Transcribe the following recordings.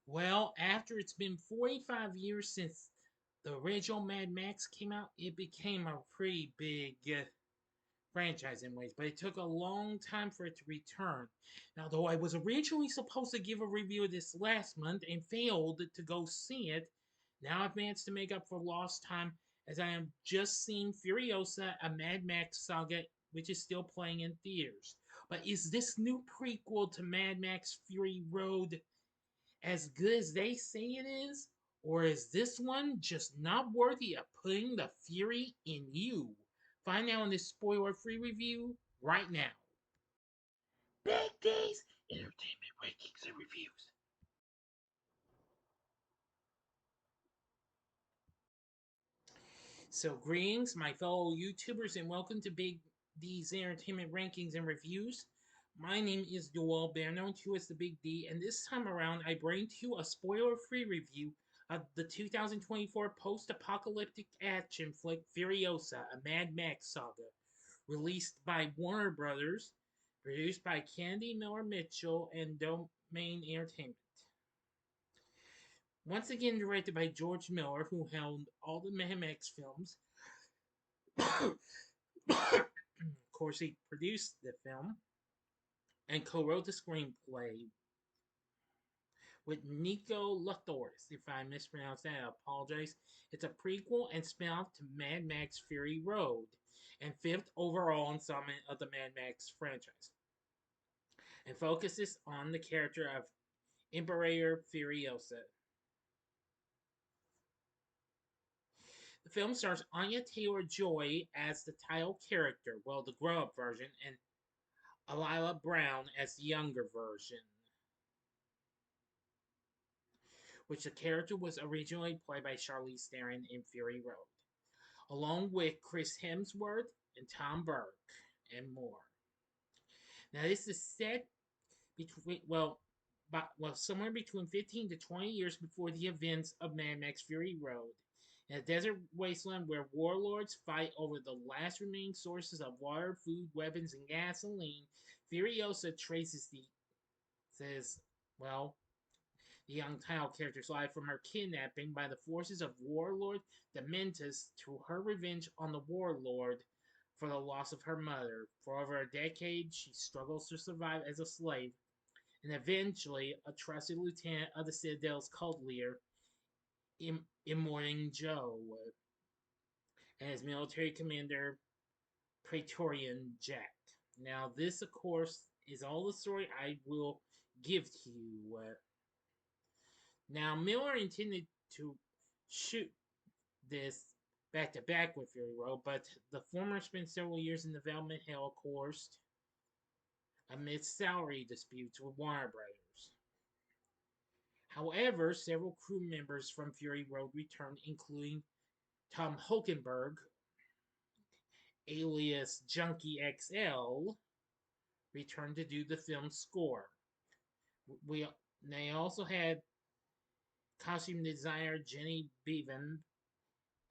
Well, after it's been 45 years since the original Mad Max came out, it became a pretty big franchise in ways, but it took a long time for it to return. Now, though I was originally supposed to give a review of this last month and failed to go see it, now I've managed to make up for lost time as I am just seeing Furiosa, a Mad Max Saga, which is still playing in theaters. But is this new prequel to Mad Max Fury Road as good as they say it is? Or is this one just not worthy of putting the fury in you? Find out in this spoiler free review right now. Big D's Entertainment Rankings and Reviews. So, greetings, my fellow YouTubers, and welcome to Big D's Entertainment Rankings and Reviews. My name is Joel, better known to you as the Big D, and this time around I bring to you a spoiler free review of the 2024 post apocalyptic action flick Furiosa, a Mad Max Saga, released by Warner Brothers, produced by Candy Miller Mitchell and Domain Entertainment. Once again directed by George Miller, who held all the Mad Max films. Of course, he produced the film and co-wrote the screenplay with Nico Lothoris. If I mispronounced that, I apologize. It's a prequel and spin-off to Mad Max Fury Road, and fifth overall installment of the Mad Max franchise, and focuses on the character of Imperator Furiosa. The film stars Anya Taylor-Joy as the title character, well, the grown-up version, and Alyla Browne as the younger version, which the character was originally played by Charlize Theron in Fury Road, along with Chris Hemsworth and Tom Burke, and more. Now, this is set between, somewhere between 15 to 20 years before the events of Mad Max Fury Road. In a desert wasteland where warlords fight over the last remaining sources of water, food, weapons, and gasoline, Furiosa traces says, well, the young title character's life from her kidnapping by the forces of Warlord Dementus to her revenge on the Warlord for the loss of her mother. For over a decade, she struggles to survive as a slave, and eventually a trusted lieutenant of the Citadel's cult leader, Immortan Joe, and his military commander, Praetorian Jack. Now, this, of course, is all the story I will give to you. Now, Miller intended to shoot this back to back with Fury Road, but the former spent several years in development hell, of course, amidst salary disputes with Warner Brothers. However, several crew members from Fury Road returned, including Tom Hulkenberg, alias Junkie XL, returned to do the film's score. They also had costume designer Jenny Bevan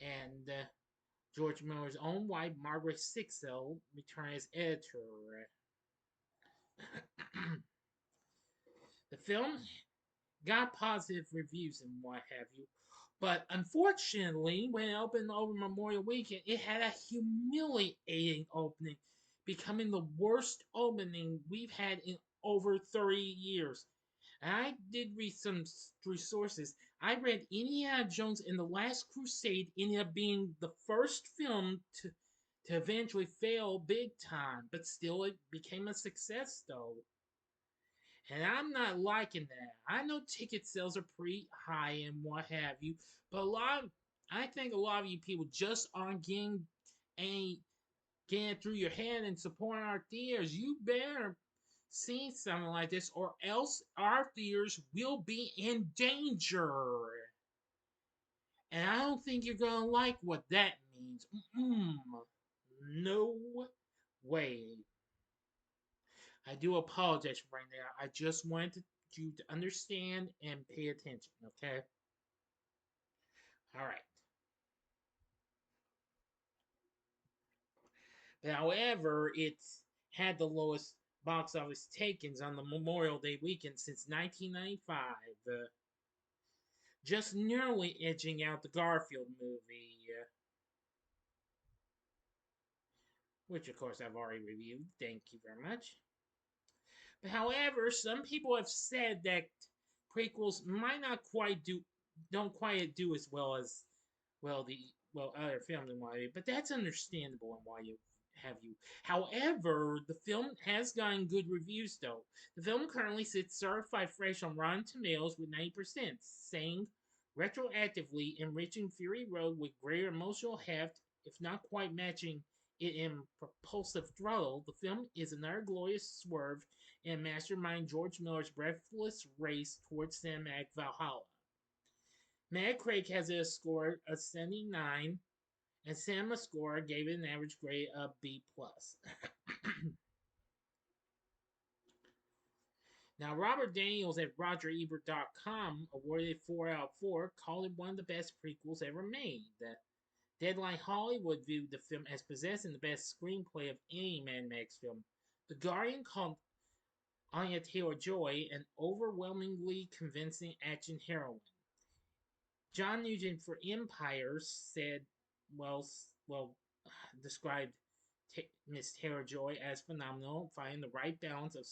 and George Miller's own wife, Margaret Sixel, returned as editor. The film got positive reviews and what have you, but unfortunately, when it opened over Memorial Weekend, it had a humiliating opening, becoming the worst opening we've had in over 30 years. And I did read some resources. I read Indiana Jones and the Last Crusade ended up being the first film to eventually fail big time, but still it became a success though. And I'm not liking that. I know ticket sales are pretty high and what have you, but I think a lot of you people just aren't any getting through your head and supporting our theaters. You better see something like this, or else our theaters will be in danger. And I don't think you're gonna like what that means. No way. I do apologize for right now. I just wanted you to understand and pay attention, okay? All right. But however, it's had the lowest box office takings on the Memorial Day weekend since 1995. just nearly edging out the Garfield movie, which of course I've already reviewed. Thank you very much. But however, some people have said that prequels might not quite don't quite do as well as other films and why, but that's understandable and why you have you. However, the film has gotten good reviews though. The film currently sits certified fresh on Rotten Tomatoes with 90%, saying retroactively enriching Fury Road with greater emotional heft, if not quite matching it in propulsive throttle. The film is another glorious swerve in mastermind George Miller's breathless race towards cinematic Valhalla. Metacritic has it scored a 79, and Cinema Score gave it an average grade of B+. Now, Robert Daniels at RogerEbert.com awarded it 4 out of 4, called it one of the best prequels ever made. Deadline Hollywood viewed the film as possessing the best screenplay of any Mad Max film. The Guardian called Anya Taylor-Joy an overwhelmingly convincing action heroine. John Nugent for Empire said, well, described Miss Taylor-Joy as phenomenal, finding the right balance of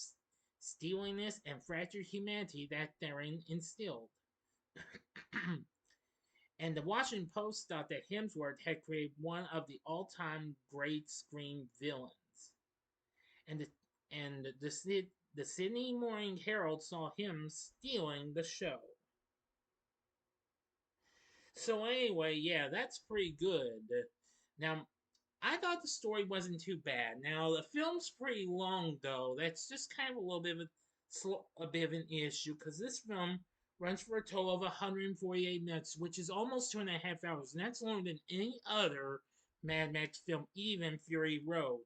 steeliness and fractured humanity that therein instilled. And the Washington Post thought that Hemsworth had created one of the all-time great screen villains. And the Sydney Morning Herald saw him stealing the show. So anyway, yeah, that's pretty good. Now, I thought the story wasn't too bad. Now, the film's pretty long though. That's just kind of a little bit of a bit of an issue because this film runs for a total of 148 minutes, which is almost 2.5 hours, and that's longer than any other Mad Max film, even Fury Road.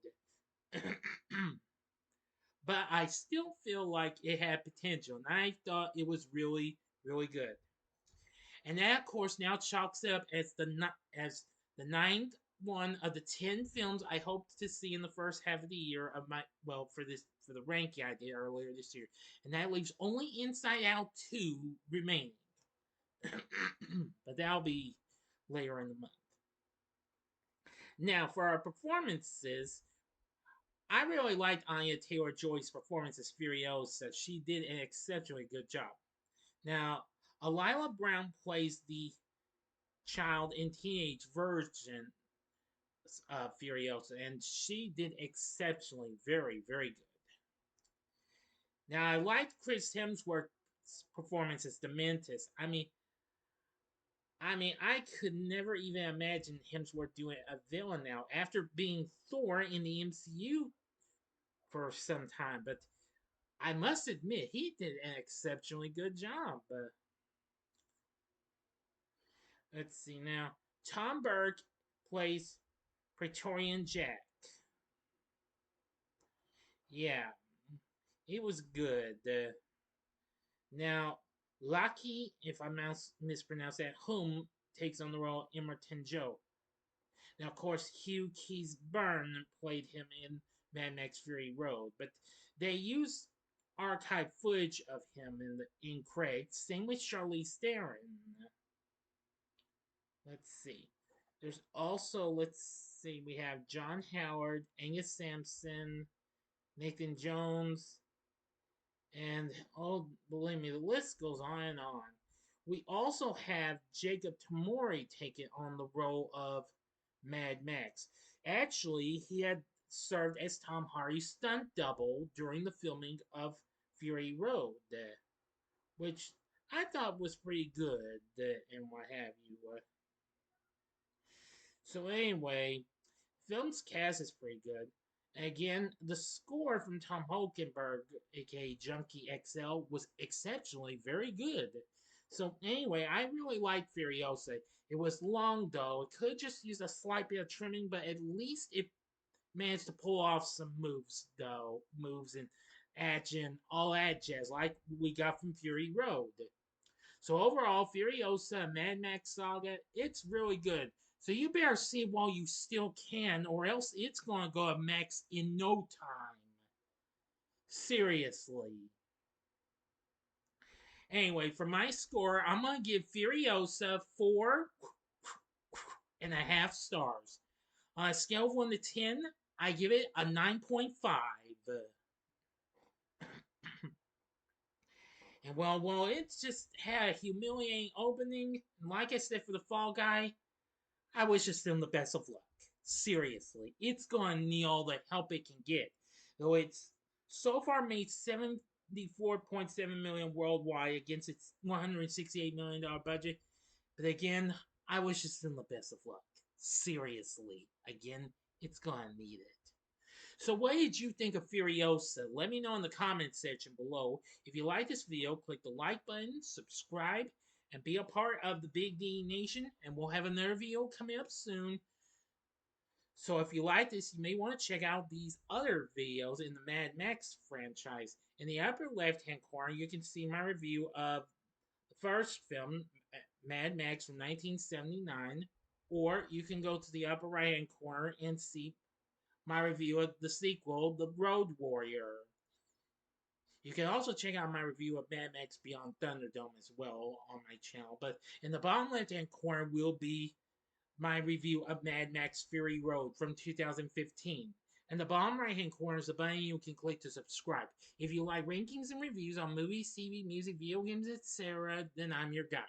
But I still feel like it had potential, and I thought it was really, really good. And that, of course, now chalks it up as the ninth one of the 10 films I hoped to see in the first half of the year of my for the ranking I did earlier this year, and that leaves only Inside Out 2 remaining. But that'll be later in the month. Now, for our performances, I really liked Anya Taylor-Joy's performance as Furiosa. She did an exceptionally good job. Now, Alyla Browne plays the child and teenage version of Furiosa, and she did exceptionally, very, very good. Now, I liked Chris Hemsworth's performance as Dementus. I could never even imagine Hemsworth doing a villain now after being Thor in the MCU for some time, but I must admit he did an exceptionally good job. Let's see now. Tom Burke plays Praetorian Jack. Yeah, it was good. Now, Lucky, if I mispronounce that, whom takes on the role of Emerton Joe. Now, of course, Hugh Keys-Byrne played him in Mad Max Fury Road, but they used archive footage of him in Craig. Same with Charlize Theron. Let's see. There's also, we have John Howard, Angus Sampson, Nathan Jones, and oh, believe me, the list goes on and on. We also have Jacob Tamori taking on the role of Mad Max. Actually, he had served as Tom Hardy's stunt double during the filming of Fury Road, which I thought was pretty good, and what have you. So anyway, film's cast is pretty good. Again, the score from Tom Holkenberg, aka Junkie XL, was exceptionally very good. So anyway, I really liked Furiosa. It was long though. It could just use a slight bit of trimming, but at least it managed to pull off some moves and action, all that jazz, like we got from Fury Road. So overall, Furiosa, Mad Max Saga, it's really good. So you better see it while you still can, or else it's gonna go to max in no time. Seriously. Anyway, for my score, I'm going to give Furiosa 4.5 stars. On a scale of 1 to 10, I give it a 9.5. And well, it's just had a humiliating opening. And like I said for the Fall Guy, I wish this film the best of luck. Seriously, it's going to need all the help it can get. Though it's so far made 74.7 million worldwide against its $168 million budget. But again, I wish this film the best of luck. Seriously, again, it's going to need it. So what did you think of Furiosa? Let me know in the comments section below. If you like this video, click the like button, subscribe, and be a part of the Big D Nation. And we'll have another video coming up soon. So if you like this, you may want to check out these other videos in the Mad Max franchise. In the upper left-hand corner, you can see my review of the first film, Mad Max from 1979. Or you can go to the upper right-hand corner and see my review of the sequel, The Road Warrior. You can also check out my review of Mad Max Beyond Thunderdome as well on my channel. But in the bottom left-hand corner will be my review of Mad Max Fury Road from 2015. And the bottom right-hand corner is a button you can click to subscribe. If you like rankings and reviews on movies, TV, music, video games, etc., then I'm your guy.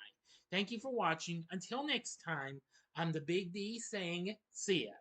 Thank you for watching. Until next time, I'm the Big D saying, see ya.